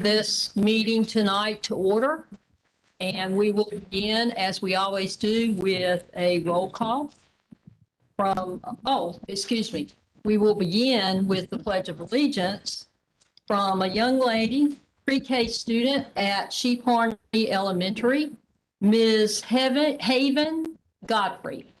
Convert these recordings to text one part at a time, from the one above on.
this meeting tonight to order. And we will begin, as we always do, with a roll call we will begin with the Pledge of Allegiance from a young lady, pre-K student at Sheep Harney Elementary, Ms. Haven Godfrey.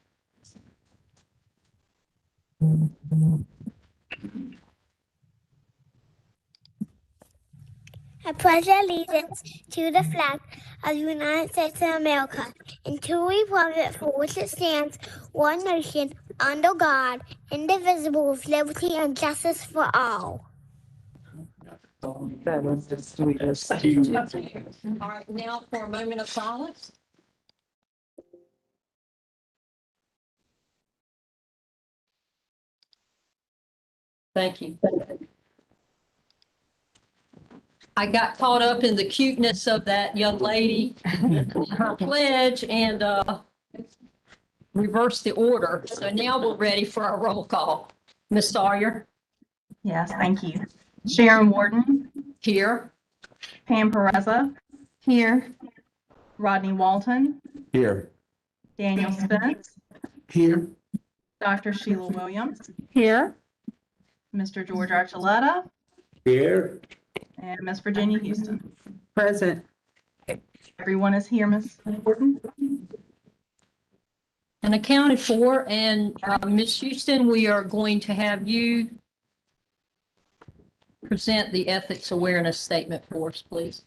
I pledge allegiance to the flag of the United States of America and to the republic for which it stands, one nation, under God, indivisible, with liberty and justice for all. All right, now for a moment of silence. Thank you. I got caught up in the cuteness of that young lady, her pledge, and reversed the order. So now we're ready for our roll call. Ms. Sawyer? Yes, thank you. Sharon Warden? Here. Pam Pereza? Here. Rodney Walton? Here. Daniel Spence? Here. Dr. Sheila Williams? Here. Mr. George Archuleta? Here. And Miss Virginia Houston. Present. Everyone is here, Miss Warden? And accounted for. And Ms. Houston, we are going to have you present the ethics awareness statement for us, please.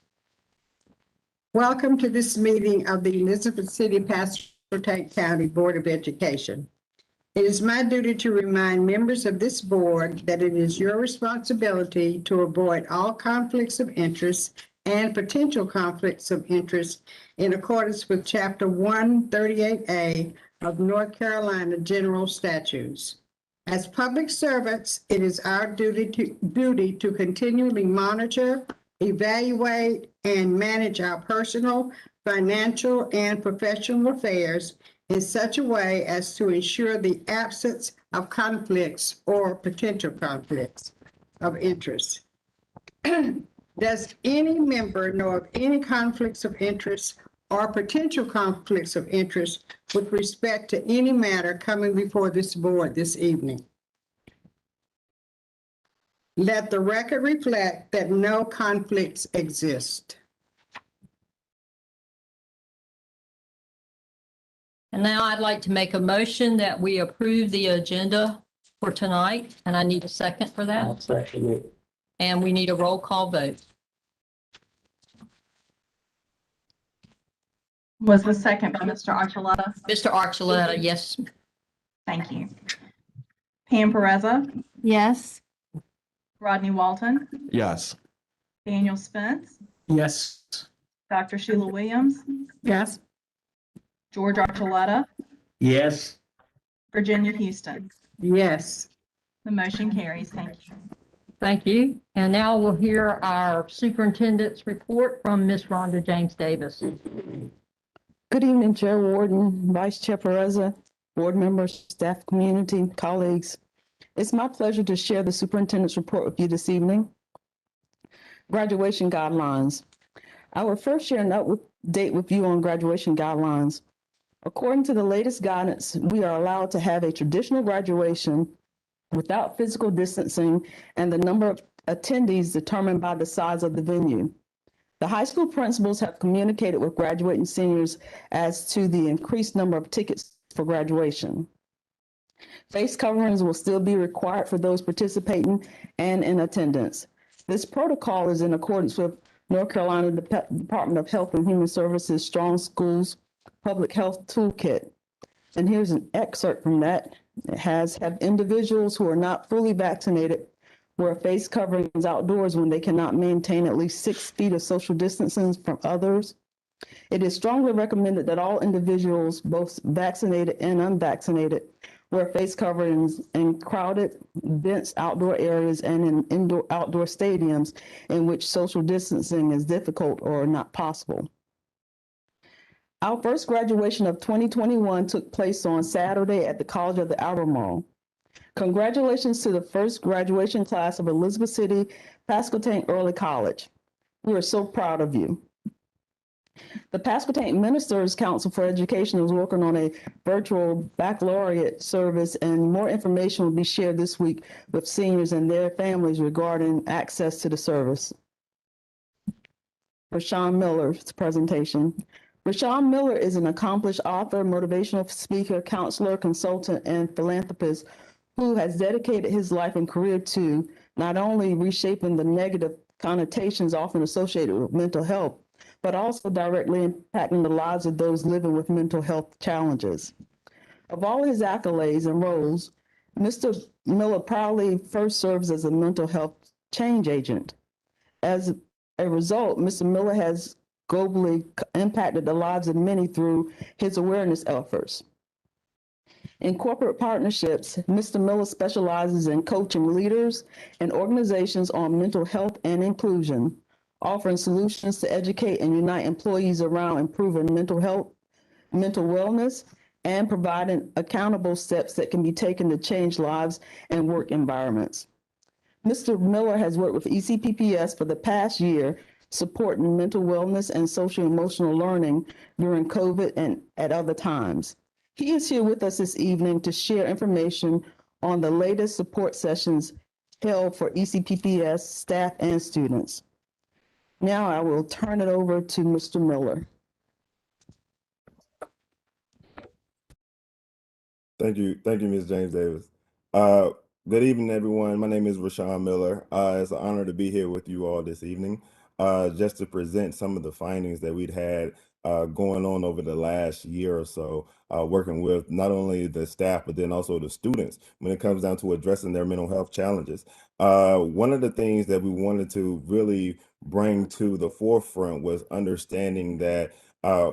Welcome to this meeting of the Elizabeth City Pasco-Tank County Board of Education. It is my duty to remind members of this board that it is your responsibility to avoid all conflicts of interest and potential conflicts of interest in accordance with Chapter 138A of North Carolina General Statutes. As public servants, it is our duty to continually monitor, evaluate, and manage our personal, financial, and professional affairs in such a way as to ensure the absence of conflicts or potential conflicts of interest. Does any member know of any conflicts of interest or potential conflicts of interest with respect to any matter coming before this board this evening? Let the record reflect that no conflicts exist. And now I'd like to make a motion that we approve the agenda for tonight. And I need a second for that. I'll second it. And we need a roll call vote. Was the second by Mr. Archuleta? Mr. Archuleta, yes. Thank you. Pam Pereza? Yes. Rodney Walton? Yes. Daniel Spence? Yes. Dr. Sheila Williams? Yes. George Archuleta? Yes. Virginia Houston? Yes. The motion carries. Thank you. Thank you. And now we'll hear our superintendent's report from Ms. Rhonda James Davis. Good evening, Chair Warden, Vice Chair Pereza, board members, staff, community, colleagues. It's my pleasure to share the superintendent's report with you this evening. Graduation guidelines. I will first share an update with you on graduation guidelines. According to the latest guidance, we are allowed to have a traditional graduation without physical distancing and the number of attendees determined by the size of the venue. The high school principals have communicated with graduating seniors as to the increased number of tickets for graduation. Face coverings will still be required for those participating and in attendance. This protocol is in accordance with North Carolina Department of Health and Human Services Strong Schools Public Health Toolkit. And here's an excerpt from that. It has individuals who are not fully vaccinated wear face coverings outdoors when they cannot maintain at least 6 feet of social distancing from others. It is strongly recommended that all individuals, both vaccinated and unvaccinated, wear face coverings in crowded, dense outdoor areas and in outdoor stadiums in which social distancing is difficult or not possible. Our first graduation of 2021 took place on Saturday at the College of the Albemarle. Congratulations to the first graduation class of Elizabeth City Pasco-Tank Early College. We are so proud of you. The Pasquotank Ministers Council for Education is working on a virtual baccalaureate service, and more information will be shared this week with seniors and their families regarding access to the service. Rashawn Miller's presentation. Rashawn Miller is an accomplished author, motivational speaker, counselor, consultant, and philanthropist who has dedicated his life and career to not only reshaping the negative connotations often associated with mental health, but also directly impacting the lives of those living with mental health challenges. Of all his accolades and roles, Mr. Miller proudly first serves as a mental health change agent. As a result, Mr. Miller has globally impacted the lives of many through his awareness efforts. In corporate partnerships, Mr. Miller specializes in coaching leaders and organizations on mental health and inclusion, offering solutions to educate and unite employees around improving mental health, mental wellness, and providing accountable steps that can be taken to change lives and work environments. Mr. Miller has worked with ECPPS for the past year, supporting mental wellness and social emotional learning during COVID and at other times. He is here with us this evening to share information on the latest support sessions held for ECPPS staff and students. Now I will turn it over to Mr. Miller. Thank you, Ms. James Davis. Uh, Good evening, everyone. My name is Rashawn Miller. It's an honor to be here with you all this evening, just to present some of the findings that we'd had going on over the last year or so, working with not only the staff, but then also the students when it comes down to addressing their mental health challenges. One of the things that we wanted to really bring to the forefront was understanding that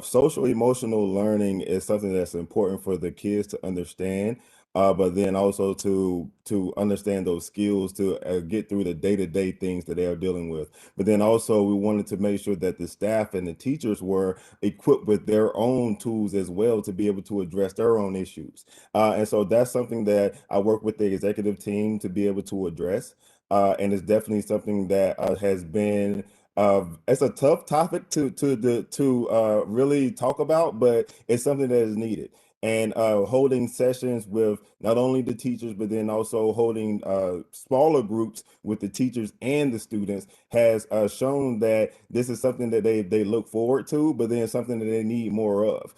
social emotional learning is something that's important for the kids to understand, but then also to understand those skills to get through the day-to-day things that they are dealing with. But then also we wanted to make sure that the staff and the teachers were equipped with their own tools as well to be able to address their own issues. And so that's something that I work with the executive team to be able to address. And it's definitely something that has been it's a tough topic to really talk about, but it's something that is needed. And holding sessions with not only the teachers, but then also holding smaller groups with the teachers and the students has shown that this is something that they look forward to, but then something that they need more of.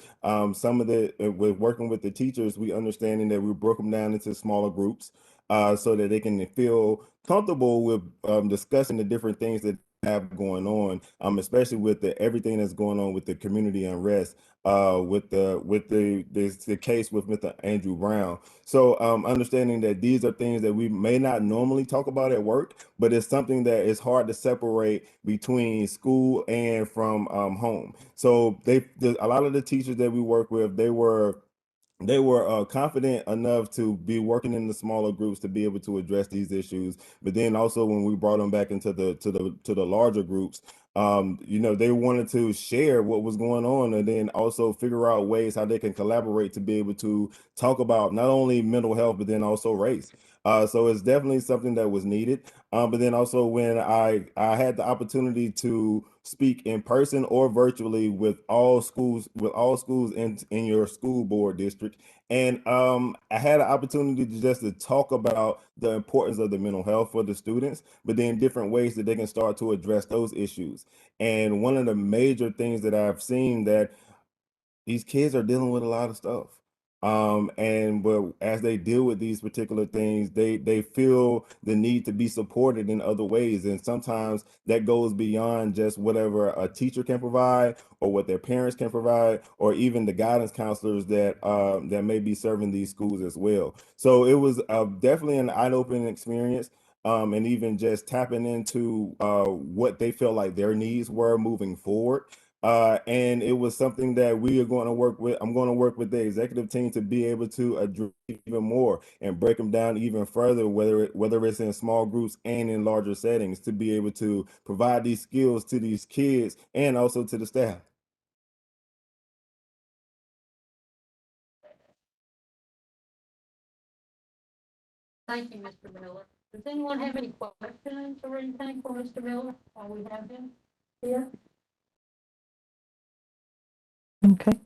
Some of the with working with the teachers, we understanding that we broke them down into smaller groups so that they can feel comfortable with discussing the different things that have going on, especially with everything that's going on with the community unrest, with the case with Mr. Andrew Brown. So understanding that these are things that we may not normally talk about at work, but it's something that is hard to separate between school and from home. So a lot of the teachers that we work with, they were confident enough to be working in the smaller groups to be able to address these issues. But then also when we brought them back into the larger groups, they wanted to share what was going on and then also figure out ways how they can collaborate to be able to talk about not only mental health, but then also race. So it's definitely something that was needed. But then also when I had the opportunity to speak in person or virtually with all schools in your school board district, and I had an opportunity to talk about the importance of the mental health for the students, but then different ways that they can start to address those issues. And one of the major things that I've seen that these kids are dealing with a lot of stuff. But as they deal with these particular things, they feel the need to be supported in other ways. And sometimes that goes beyond just whatever a teacher can provide or what their parents can provide, or even the guidance counselors that may be serving these schools as well. So it was definitely an eye-opening experience. And even just tapping into what they felt like their needs were moving forward. And it was something that we are going to work with. I'm going to work with the executive team to be able to address even more and break them down even further, whether it's in small groups and in larger settings, to be able to provide these skills to these kids and also to the staff. Thank you, Mr. Miller. Does anyone have any questions or anything for Mr. Miller while we have him? here. Okay.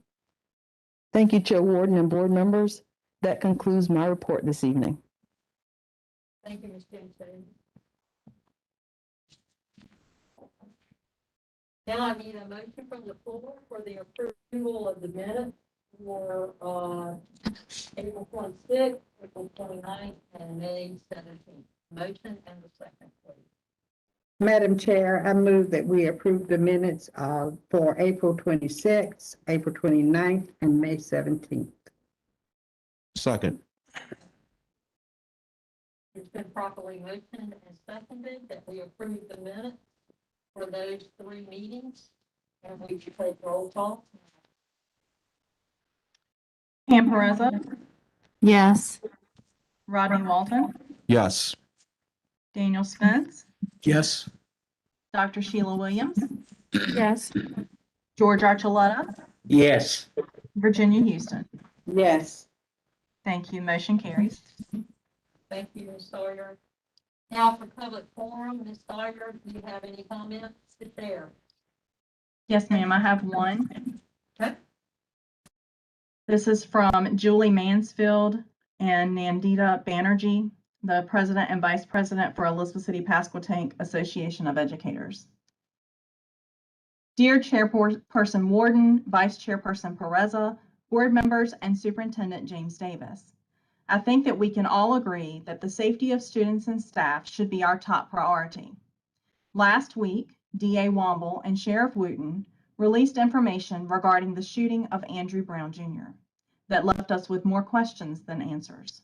Thank you, Chair Warden and board members. That concludes my report this evening. Thank you, Ms. James. Now I need a motion from the floor for the approval of the minutes for April 26th, April 29th, and May 17th. Motion and the second, please. Madam Chair, I move that we approve the minutes for April 26th, April 29th, and May 17th. Second. It's been properly motioned and seconded that we approve the minutes for those 3 meetings, and we should take roll call. Pam Perezza, Yes. Rodney Walton, Yes. Daniel Spence, Yes. Dr. Sheila Williams, Yes. George Archuleta, Yes. Virginia Houston. Yes. Thank you. Motion carries. Thank you, Ms. Sawyer. Now for public forum, Ms. Sawyer, do you have any comments to share? Yes, ma'am. I have one. Okay. This is from Julie Mansfield and Nandita Banerjee, the president and vice president for Elizabeth City Pasquotank Association of Educators. Dear Chairperson Warden, Vice Chairperson Perezza, board members, and Superintendent James Davis, I think that we can all agree that the safety of students and staff should be our top priority. Last week, DA Womble and Sheriff Wooten released information regarding the shooting of Andrew Brown Jr. that left us with more questions than answers.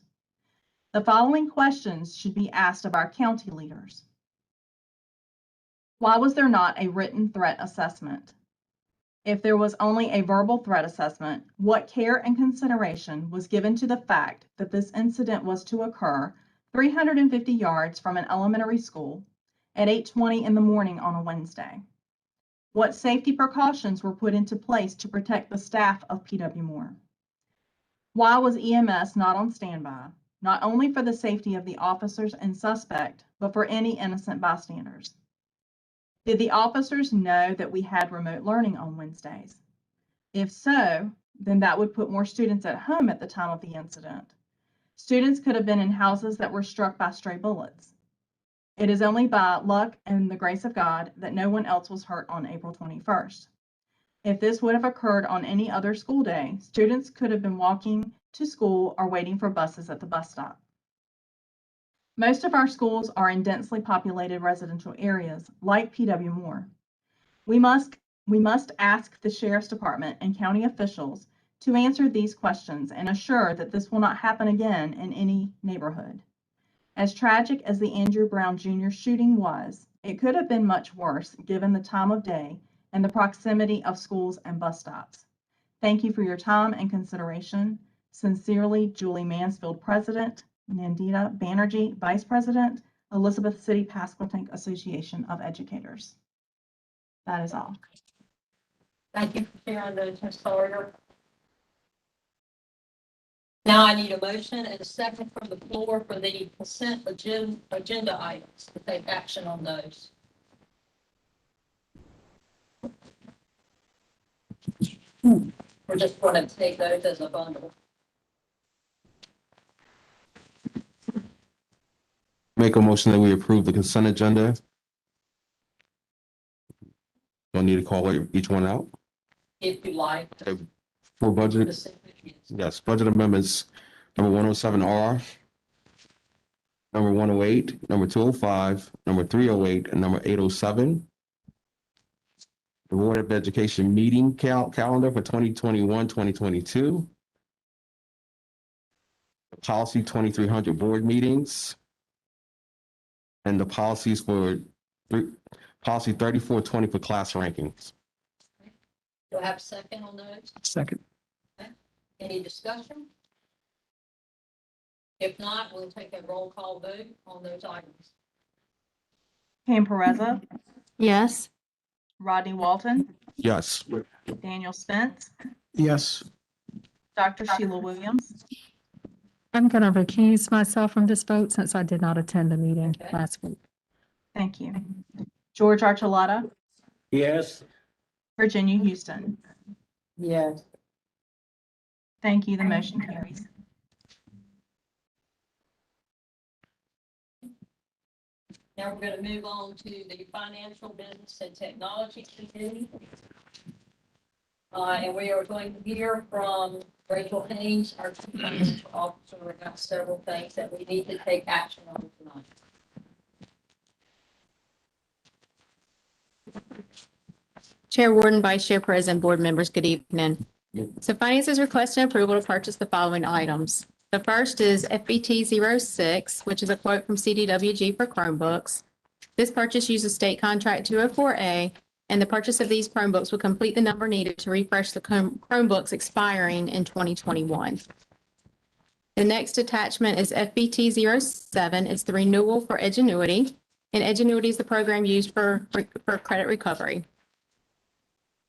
The following questions should be asked of our county leaders. Why was there not a written threat assessment? If there was only a verbal threat assessment, what care and consideration was given to the fact that this incident was to occur 350 yards from an elementary school at 8:20 in the morning on a Wednesday? What safety precautions were put into place to protect the staff of PW Moore? Why was EMS not on standby, not only for the safety of the officers and suspect, but for any innocent bystanders? Did the officers know that we had remote learning on Wednesdays? If so, then that would put more students at home at the time of the incident. Students could have been in houses that were struck by stray bullets. It is only by luck and the grace of God that no one else was hurt on April 21st. If this would have occurred on any other school day, students could have been walking to school or waiting for buses at the bus stop. Most of our schools are in densely populated residential areas like PW Moore. We must ask the Sheriff's Department and county officials to answer these questions and assure that this will not happen again in any neighborhood. As tragic as the Andrew Brown Jr. shooting was, it could have been much worse given the time of day and the proximity of schools and bus stops. Thank you for your time and consideration. Sincerely, Julie Mansfield, President, Nandita Banerjee, Vice President, Elizabeth City Pasquotank Association of Educators. That is all. Thank you for sharing those, Ms. Sawyer. Now I need a motion and a second from the floor for the consent agenda items to take action on those. We're just going to take those as a bundle. Make a motion that we approve the consent agenda. Don't need to call each one out. If you like. For budget, Specific. yes, budget amendments, number 107R, number 108, number 205, number 308, and number 807. The Board of Education meeting calendar for 2021, 2022. Policy 2300 board meetings. And the policies for policy 3420 for class rankings. Do I have a second on those? Second. Any discussion? If not, we'll take a roll call vote on those items. Pam Perezza, Yes. Rodney Walton, Yes. Daniel Spence, Yes. Dr. Sheila Williams, I'm going to recuse myself from this vote since I did not attend the meeting Okay. last week. thank you. George Archuleta, Yes. Virginia Houston. Yes. Thank you. The motion carries. Now we're going to move on to the Financial Business and Technology Committee. And we are going to hear from Rachel Haynes, our Chief Financial Officer, about several things that we need to take action on tonight. Chair Warden, Vice Chair President, Board members, good evening. So Finance is requesting approval to purchase the following items. The first is FBT 06, which is a quote from CDWG for Chromebooks. This purchase uses state contract 204A, and the purchase of these Chromebooks will complete the number needed to refresh the Chromebooks expiring in 2021. The next attachment is FBT 07. It's the renewal for Edgenuity, and Edgenuity is the program used for credit recovery.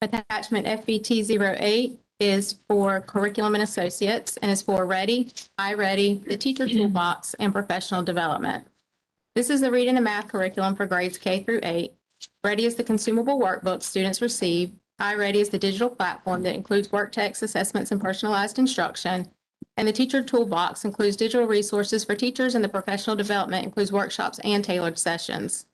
Attachment FBT 08 is for Curriculum and Associates and is for Ready, iReady, the Teacher Toolbox, and Professional Development. This is the reading and math curriculum for grades K through 8. Ready is the consumable workbook students receive. iReady is the digital platform that includes work text, assessments, and personalized instruction. And the Teacher Toolbox includes digital resources for teachers, and the Professional Development includes workshops and tailored sessions.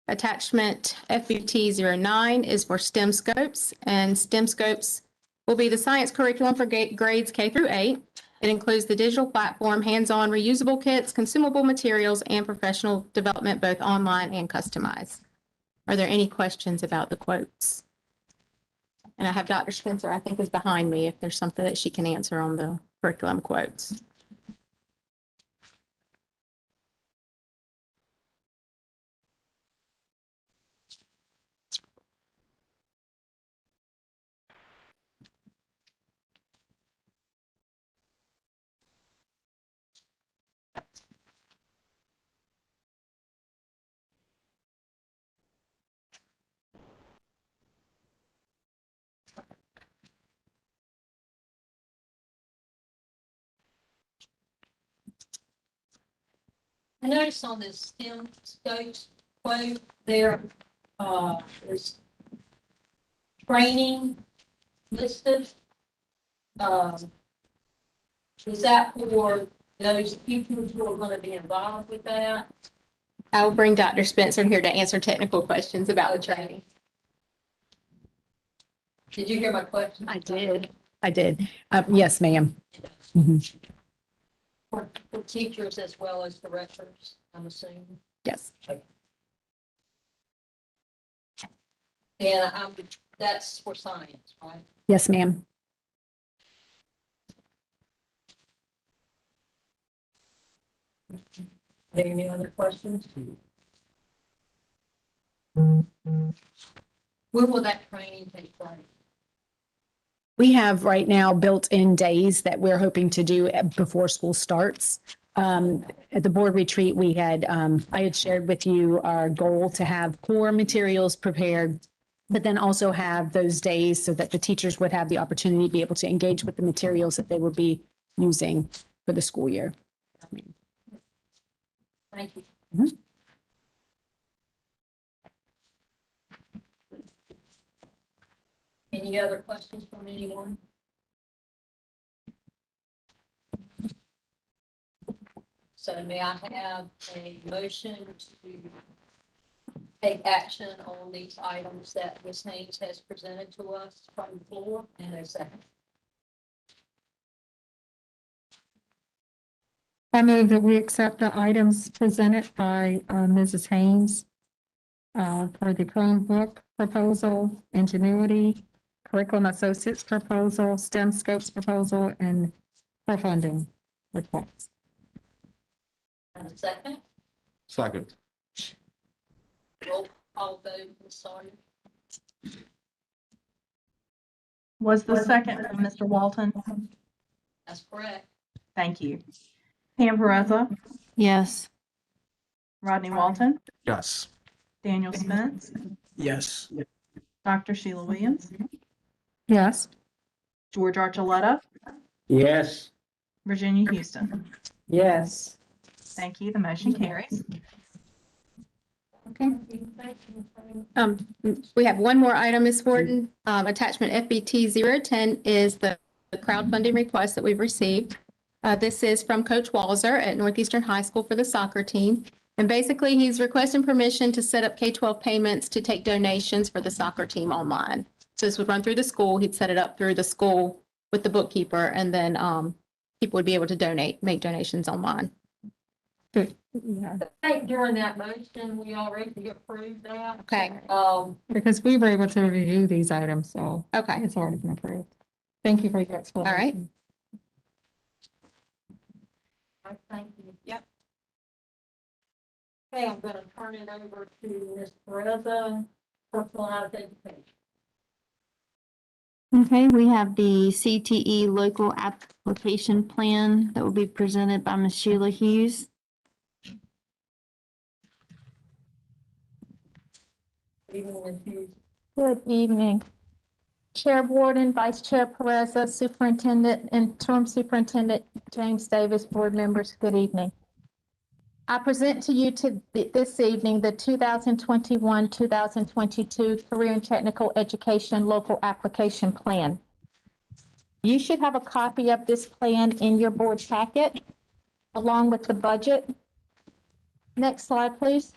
Attachment FBT 09 is for STEM Scopes, and STEM Scopes will be the science curriculum for grades K through 8. It includes the digital platform, hands-on reusable kits, consumable materials, and professional development, both online and customized. Are there any questions about the quotes? And I have Dr. Spencer, I think, is behind me if there's something that she can answer on the curriculum quotes. I noticed on this STEM Scopes quote there, is training listed. Is that for those teachers who are going to be involved with that? I will bring Dr. Spencer here to answer technical questions about the training. Did you hear my question? I did. Yes, ma'am. For teachers as well as directors, I'm assuming. Yes. And that's for science, right? Yes, ma'am. Are there any other questions? When will that training take place? We have right now built-in days that we're hoping to do before school starts. At the board retreat, I had shared with you our goal to have core materials prepared, but then also have those days so that the teachers would have the opportunity to be able to engage with the materials that they would be using for the school year. Thank you. Mhm. Any other questions from anyone? So may I have a motion to take action on these items that Ms. Haynes has presented to us from the floor, and a second? I move that we accept the items presented by Mrs. Haynes for the Chromebook proposal, Ingenuity, Curriculum Associates proposal, STEM Scopes proposal, and for funding request. And a second? Second. Roll call vote, Ms. Sawyer. Was the second from Mr. Walton? That's correct. Thank you. Pam Perezza, Yes. Rodney Walton, Yes. Daniel Spence, Yes. Dr. Sheila Williams, Yes. George Archuleta, Yes. Virginia Houston. Yes. Thank you. The motion carries. Okay. We have one more item, Ms. Horton. Attachment FBT 010 is the crowdfunding request that we've received. This is from Coach Walzer at Northeastern High School for the soccer team. And basically, he's requesting permission to set up K-12 payments to take donations for the soccer team online. So this would run through the school. He'd set it up through the school with the bookkeeper, and then people would be able to make donations online. Yeah, I think during that motion, we already approved that. Okay. because we were able to review these items, so Okay. it's already been approved. Thank you for your explanation. I thank you. Yep. Okay, I'm gonna turn it over to Ms. Pereza, personalized education. Okay, we have the CTE local application plan that will be presented by Ms. Sheila Hughes. Even with you. Good evening. Chair Warden, Vice Chair Pereza, Superintendent, Interim Superintendent James Davis, board members, good evening. I present to you this evening the 2021-2022 Career and Technical Education Local Application Plan. You should have a copy of this plan in your board packet, along with the budget. Next slide, please.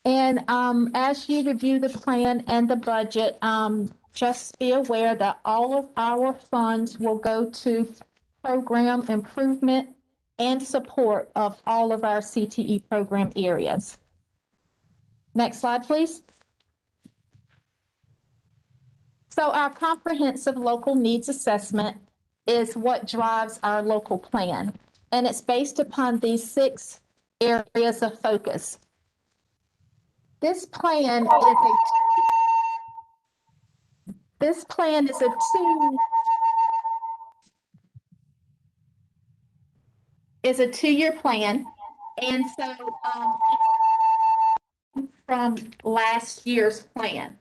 And as you review the plan and the budget, just be aware that all of our funds will go to program improvement and support of all of our CTE program areas. Next slide, please. So our comprehensive local needs assessment is what drives our local plan, and it's based upon these 6 areas of focus. This plan is a two-year plan, and so from last year's plan.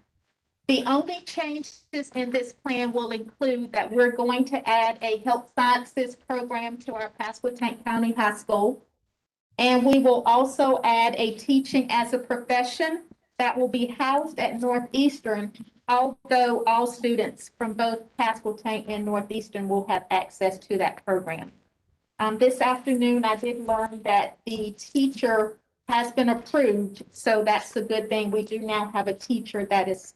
The only changes in this plan will include that we're going to add a health sciences program to our Pasquotank County High School. And we will also add a teaching as a profession that will be housed at Northeastern, although all students from both Pasquotank and Northeastern will have access to that program. This afternoon, I did learn that the teacher has been approved, so that's a good thing. We do now have a teacher that is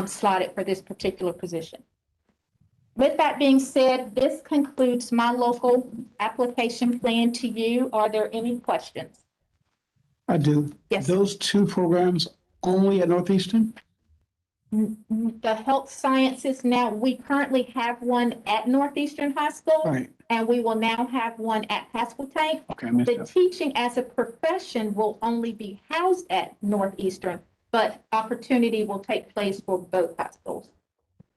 slotted for this particular position. With that being said, this concludes my local application plan to you. Are there any questions? I do. Yes. Those 2 programs only at Northeastern? The health sciences, now, we currently have one at Northeastern High School. Right. And we will now have one at Pasquotank. Okay, I missed The that. teaching as a profession will only be housed at Northeastern, but opportunity will take place for both high schools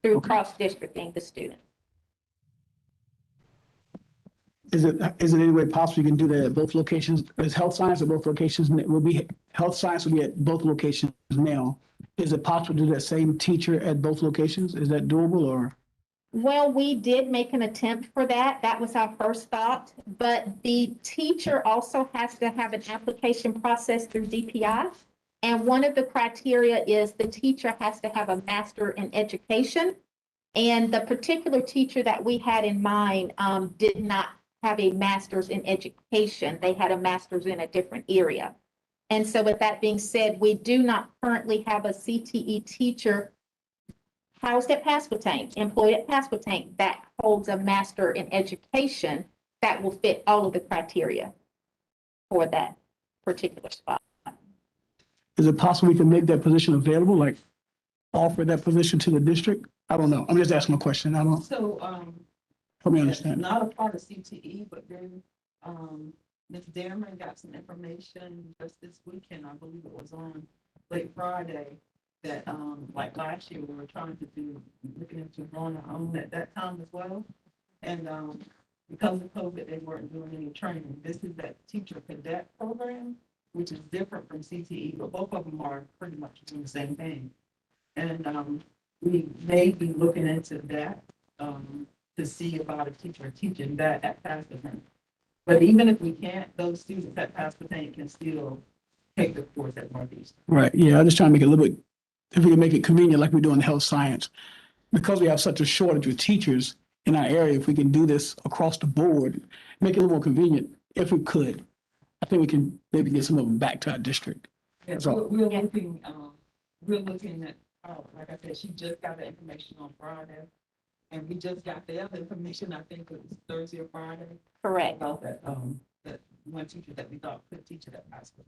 through cross-districting the student. Is it any way possible you can do that at both locations? Is health science at both locations? Health science will be at both locations now. Is it possible to do that same teacher at both locations? Is that doable or? Well, we did make an attempt for that. That was our first thought, but the teacher also has to have an application process through DPI. And one of the criteria is the teacher has to have a master in education. And the particular teacher that we had in mind did not have a master's in education. They had a master's in a different area. And so with that being said, we do not currently have a CTE teacher housed at Pasquotank, employed at Pasquotank, that holds a master in education that will fit all of the criteria for that particular spot. Is it possible we can make that position available, like offer that position to the district? I don't know. I'm just asking a question. I don't, So, help me it's understand. not a part of CTE, but then, Ms. Dameron got some information just this weekend, I believe it was on late Friday, that, like last year, we were trying to do, looking into going our own at that time as well. And, because of COVID, they weren't doing any training. This is that teacher cadet program, which is different from CTE, but both of them are pretty much doing the same thing. And, we may be looking into that, to see about a teacher teaching that at Pasquotank. But even if we can't, those students that pass the tank can still take the course at Northeastern. Right, yeah, I'm just trying to make it a little bit, if we can make it convenient like we do in health science. Because we have such a shortage of teachers in our area, if we can do this across the board, make it a little more convenient, if we could. I think we can maybe get some of them back to our district. Yeah, So- we're looking at, like I said, she just got the information on Friday. And we just got the other information, I think it was Thursday or Friday. Correct. About that one teacher that we thought could teach it at high school.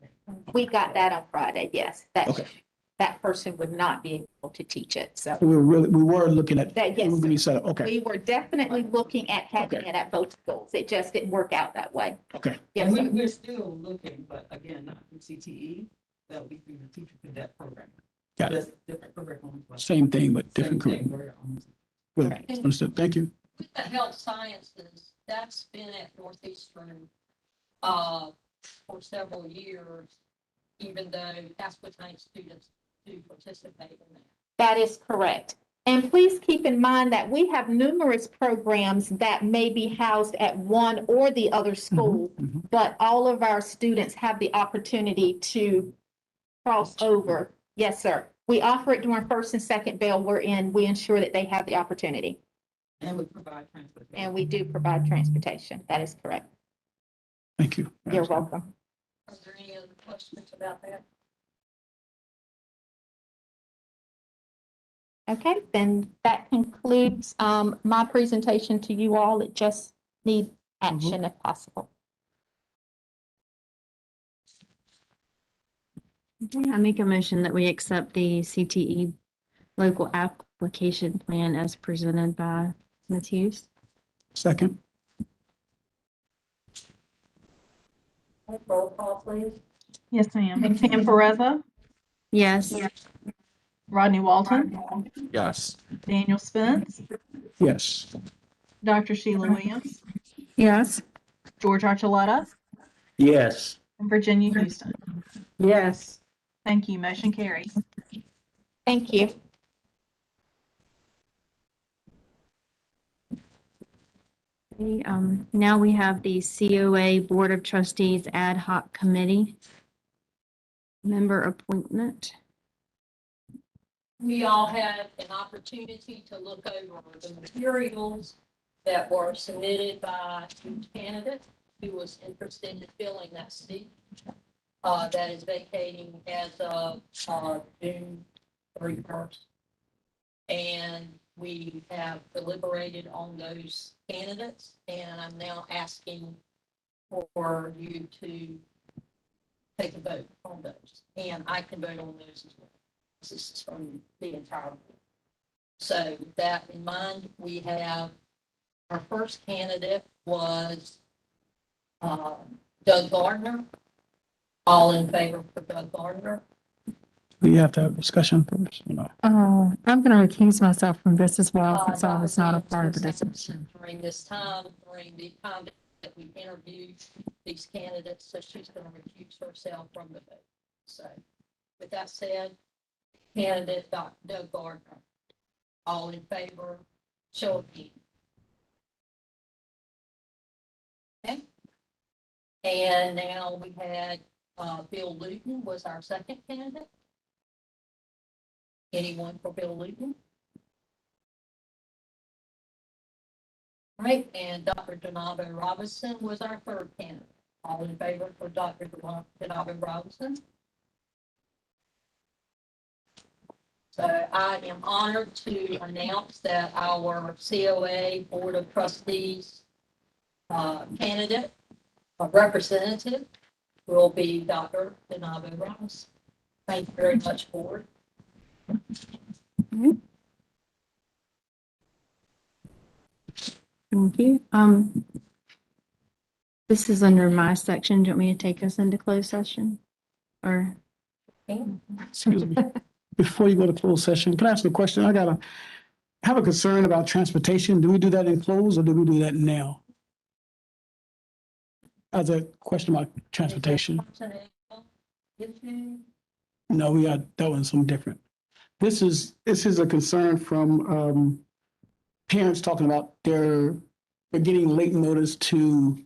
We got that on Friday, yes. Okay. That person would not be able to teach it, so. We were looking at. That, yes, We're gonna be sir. set up, okay, We were definitely looking at having Okay. it at both schools. It just didn't work out that way. okay. Yes, And sir. we're still looking, but again, not through CTE, that would be through the teacher cadet program. Got it. Just different curriculum. but Same thing, but different same thing, curriculum. we're, Good, understood, thank you. With the health sciences, that's been at Northeastern, for several years, even though Pasquotank students do participate in that. That is correct. And please keep in mind that we have numerous programs that may be housed at one or the other school, but all of our students have the opportunity to cross over. Yes, sir. We offer it during first and second bell wherein we ensure that they have the opportunity. and we provide transportation. And we do provide transportation. That is correct. Thank you. You're welcome. Are there any other questions about that? Okay, then that concludes my presentation to you all. It just need action if possible. I make a motion that we accept the CTE local application plan as presented by Ms. Hughes. Second, Roll call, please. Yes, ma'am. Pam Pereza, Yes. Rodney Walton, Yes. Daniel Spence, yes. Dr. Sheila Williams, Yes. George Archuleta, Yes. and Virginia Houston. Yes. Thank you. Motion carries. Thank you. Okay, now we have the COA Board of Trustees Ad Hoc Committee member appointment. We all had an opportunity to look over the materials that were submitted by each candidate who was interested in filling that seat. That is vacating as of, June 31st. And we have deliberated on those candidates, and I'm now asking for you to take a vote on those, and I can vote on those as well. This is from the entire board. So with that in mind, we have, our first candidate was Doug Gardner. All in favor for Doug Gardner? We have to have a discussion first, I'm going to recuse myself from this as well, since I Dr. was not a Williams part of the was discussion. During this time, during the time that we interviewed these candidates, so she's going to recuse herself from the vote. So with that said, candidate Dr. Doug Gardner, all in favor, show of hands. Okay. And now we had, Bill Luton was our second candidate. Anyone for Bill Luton? Right, and Dr. Donato Robinson was our third candidate. All in favor for Dr. Donato Robinson? So I am honored to announce that our COA Board of Trustees candidate, or representative, will be Dr. Donato Robinson. Thank you very much, Board. Thank you. This is under my section. Do you want me to take us into closed session? Or, Excuse me. Before you go to closed session, can I ask a question? I have a concern about transportation. Do we do that in closed or do we do that now? As a question about transportation. No, we got that one's something different. This is a concern from parents talking about they're getting late notice to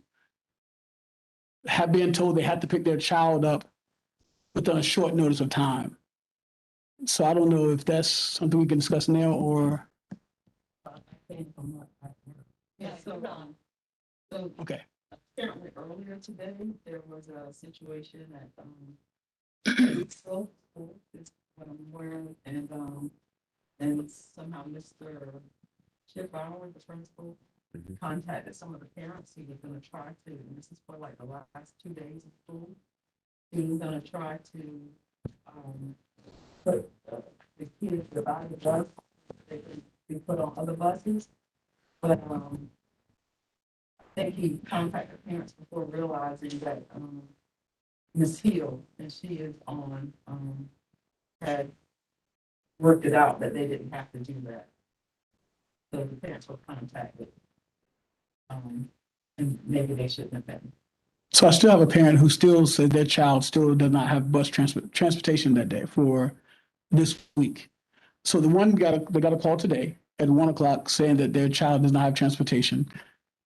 have been told they had to pick their child up within a short notice of time. So I don't know if that's something we can discuss now or, Yeah, so okay. apparently earlier today, there was a situation at, so, is what I'm aware of, and somehow Mr. Chip Bauer, the principal, contacted some of the parents. He was gonna try to, and this is for like the last 2 days of school. He was gonna try to, put the kids, divide the bus, they could be put on other buses. But, I think he contacted parents before realizing that, Ms. Hill, and she is on, had worked it out that they didn't have to do that. So the parents were contacted. And maybe they shouldn't have been. So I still have a parent who still said their child still does not have bus transportation that day for this week. So the one they got a call today at 1 o'clock saying that their child does not have transportation.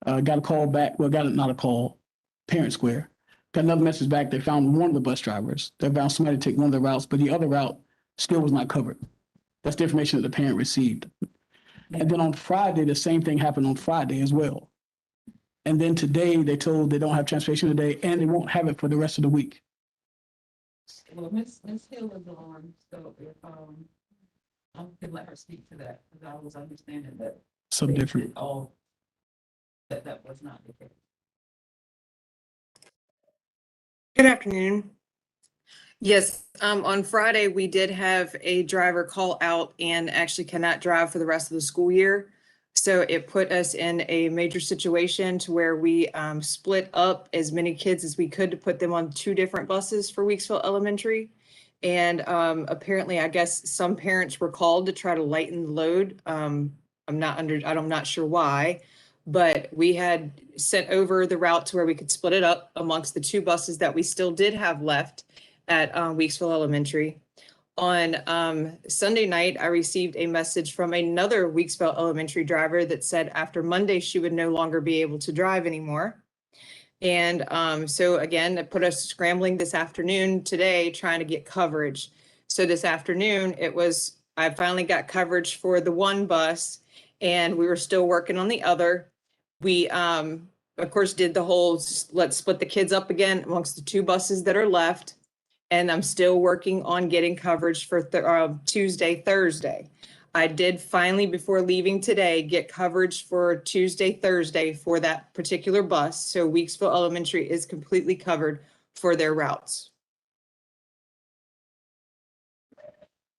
Got a call back, well, not a call, Parent Square. Got another message back, they found one of the bus drivers. They found somebody to take one of the routes, but the other route still was not covered. That's the information that the parent received. And then on Friday, the same thing happened on Friday as well. And then today, they told they don't have transportation today, and they won't have it for the rest of the week. Well, Ms. Hill is on, so if, I can let her speak to that, because I was understanding that. Some they different. did all, that was not the case. Good afternoon. Yes, on Friday, we did have a driver call out and actually cannot drive for the rest of the school year. So it put us in a major situation to where we split up as many kids as we could to put them on 2 different buses for Weeksville Elementary. And apparently, I guess some parents were called to try to lighten the load. I'm not sure why, but we had sent over the route to where we could split it up amongst the 2 buses that we still did have left at Weeksville Elementary. On Sunday night, I received a message from another Weeksville Elementary driver that said after Monday, she would no longer be able to drive anymore. And so again, it put us scrambling this afternoon today, trying to get coverage. So this afternoon, I finally got coverage for the one bus, and we were still working on the other. We, of course, did the whole, let's split the kids up again amongst the 2 buses that are left. And I'm still working on getting coverage for Tuesday, Thursday. I did finally, before leaving today, get coverage for Tuesday, Thursday for that particular bus. So Weeksville Elementary is completely covered for their routes.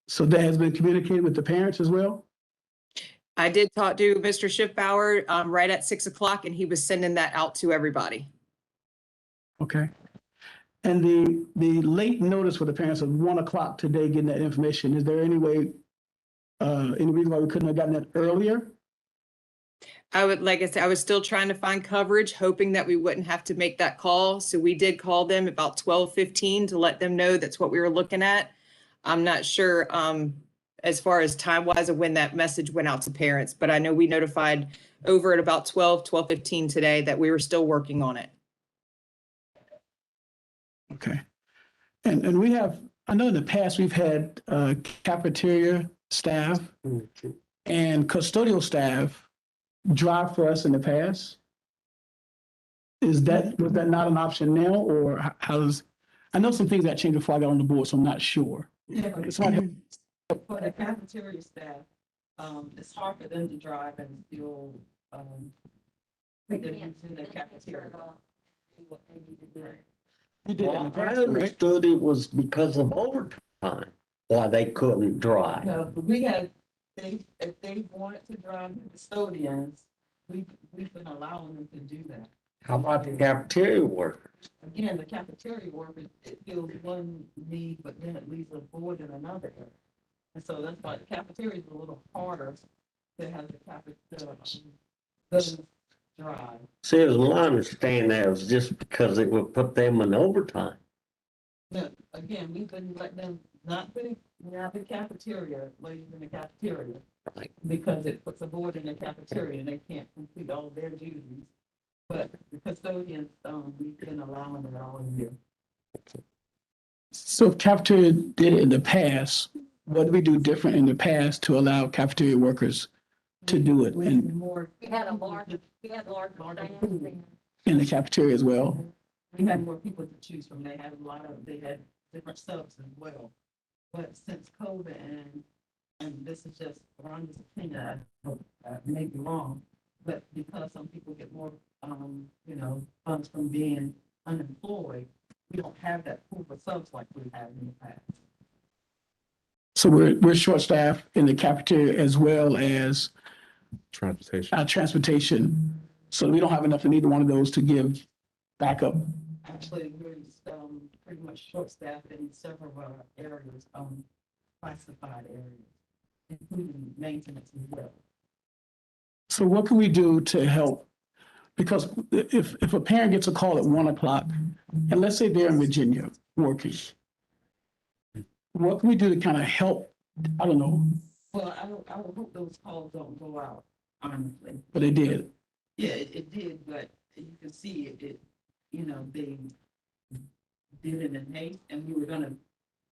So that has been communicated with the parents as well? I did talk to Mr. Schiffbauer right at 6 o'clock, and he was sending that out to everybody. Okay. And the late notice for the parents of 1 o'clock today getting that information, is there any way, any reason why we couldn't have gotten that earlier? Like I said, I was still trying to find coverage, hoping that we wouldn't have to make that call. So we did call them about 12:15 to let them know that's what we were looking at. I'm not sure as far as time-wise of when that message went out to parents, but I know we notified over at about 12:15 today that we were still working on it. Okay. And we have, I know in the past we've had cafeteria staff and custodial staff drive for us in the past. Was that not an option now, or I know some things that changed before I got on the board, so I'm not sure. Yeah, for the cafeteria staff, it's hard for them to drive and still, take their kids in the cafeteria. You did that in the past, I right? understood it was because of overtime, why they couldn't drive. No, but we had, if they wanted to drive the custodians, we've been allowing them to do that. How about the cafeteria workers? Again, the cafeteria workers, it fills one need, but then it leaves a void in another area. And so that's why the cafeteria is a little harder to have the cafeteria, those drive. See, as my understanding, that was just because it would put them in overtime. But again, we've been letting them not the cafeteria, ladies in the cafeteria. Right. Because it puts a void in the cafeteria and they can't complete all their duties But the custodians, we've been allowing it all year. So if cafeteria did it in the past, what did we do different in the past to allow cafeteria workers to do it We in, had more. We had large stands. in the cafeteria as well? We had more people to choose from. They had different subs as well. But since COVID and this is just Rhonda's opinion, I may be wrong, but because some people get more, funds from being unemployed, we don't have that pool of subs like we had in the past. So we're short-staffed in the cafeteria as well as Transportation. our transportation. So we don't have enough in either one of those to give backup. Actually, we're pretty much short-staffed in several of our areas, classified areas, including maintenance as well. So what can we do to help? Because if a parent gets a call at 1:00, and let's say they're in Virginia working, what can we do to kind of help? I don't know, Well, I would hope those calls don't go out, honestly. but they did. Yeah, it did, but you can see they did it in haste, and we were gonna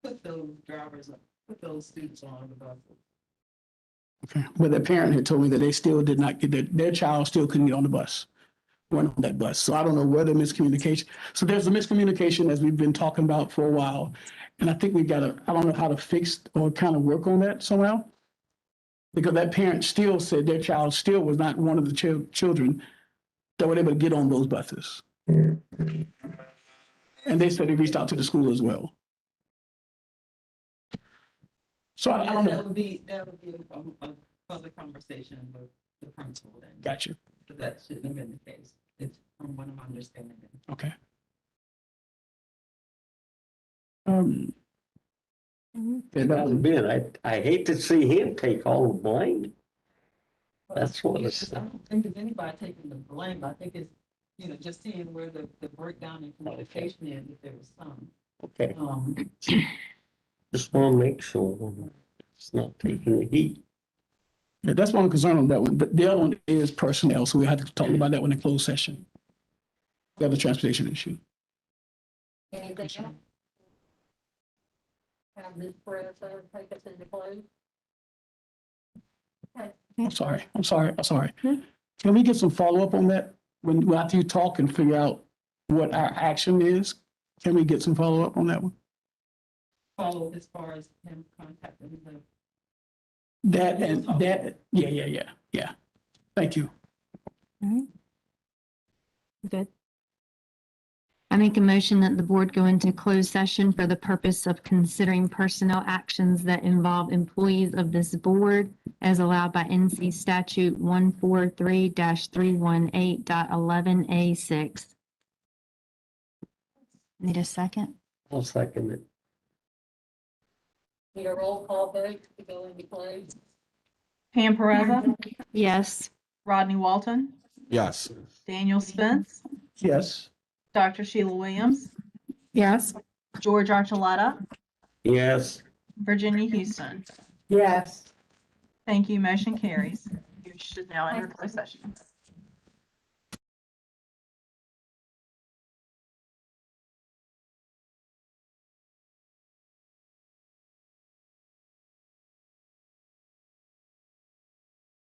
put those students on the buses. Okay. But the parent had told me that they still did not get their child still couldn't get on the bus, weren't on that bus. So I don't know whether miscommunication. So there's a miscommunication as we've been talking about for a while. And I think I don't know how to fix or kind of work on that somehow. Because that parent still said their child still was not one of the children that were able to get on those buses. And they said they reached out to the school as well. So I don't know. That would be a public conversation with the principal then. Gotcha. But that shouldn't have been the case. It's from what I'm understanding. Okay. I hate to see him take all the blame. That's what it's. I don't think it's anybody taking the blame. I think it's, just seeing where the breakdown in communication is, if there was some. Okay. Just want to make sure it's not taking the heat. Yeah, that's one concern on that one. But the other one is personnel, so we have to talk about that one in closed session. The other transportation issue. Anything else? Have Ms. Perez take us into close? Okay. I'm sorry. Can we get some follow-up on that? When after you talk and figure out what our action is, can we get some follow-up on that one? Follow as far as him contacting the. Yeah. Thank you. Good. I make a motion that the board go into closed session for the purpose of considering personnel actions that involve employees of this board as allowed by NC statute 143-318.11A6. Need a second? I'll second it. Need a roll call vote to go into close? Pam Pereza, Yes. Rodney Walton, Yes. Daniel Spence, Yes. Dr. Sheila Williams, Yes. George Archuleta, Yes. Virginia Houston. Yes. Thank you. Motion carries. You should now enter closed session.